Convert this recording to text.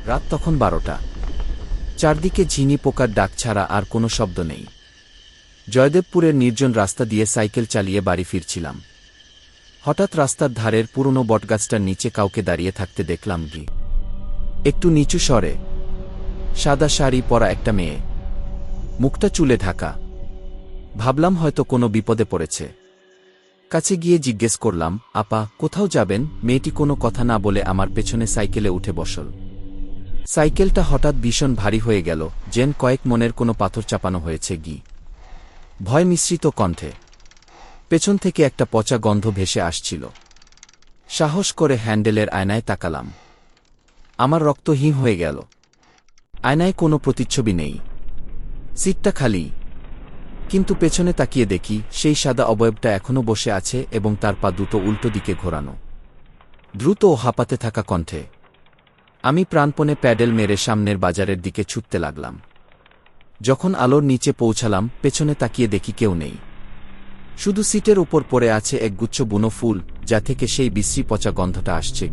রাত তখন 12টা। চারদিকে ঝিনি পোকার ডাক ছাড়া আর কোনো শব্দ নেই। জয়দেবপুরের নির্জন রাস্তা দিয়ে সাইকেল চালিয়ে বাড়ি ফিরছিলাম। হঠাৎ রাস্তার ধারের পুরনো বটগাছটার নিচে কাউকে দাঁড়িয়ে থাকতে দেখলাম। একটু নিচু স্বরে, সাদা শাড়ি পরা একটা মেয়ে, মুখটা চুলে ঢাকা। ভাবলাম হয়তো কোনো বিপদে পড়েছে। কাছে গিয়ে জিজ্ঞেস করলাম, আপা, কোথাও যাবেন? মেয়েটি কোনো কথা না বলে আমার পেছনে সাইকেলে উঠে বসল। সাইকেলটা হঠাৎ ভীষণ ভারী হয়ে গেল, যেন কয়েক মনের কোনো পাথর চাপানো হয়েছে। ভয় মিশ্রিত কণ্ঠে। পেছন থেকে একটা পচা গন্ধ ভেসে আসছিল। সাহস করে হ্যান্ডেলের আয়নায় তাকালাম। আমার রক্ত হিম হয়ে গেল। আয়নায় কোনো প্রতিচ্ছবি নেই, সিটটা খালি। কিন্তু পেছনে তাকিয়ে দেখি সেই সাদা অবয়বটা এখনও বসে আছে এবং তার পা দুটো উল্টো দিকে ঘোরানো। দ্রুত ও হাঁপাতে থাকা কণ্ঠে আমি প্রাণপণে প্যাডেল মেরে সামনের বাজারের দিকে ছুটতে লাগলাম। যখন আলোর নিচে পৌঁছালাম, পেছনে তাকিয়ে দেখি কেউ নেই। শুধু সিটের উপর পড়ে আছে একগুচ্ছ বুনো ফুল, যা থেকে সেই বিশ্রী পচা গন্ধটা আসছে।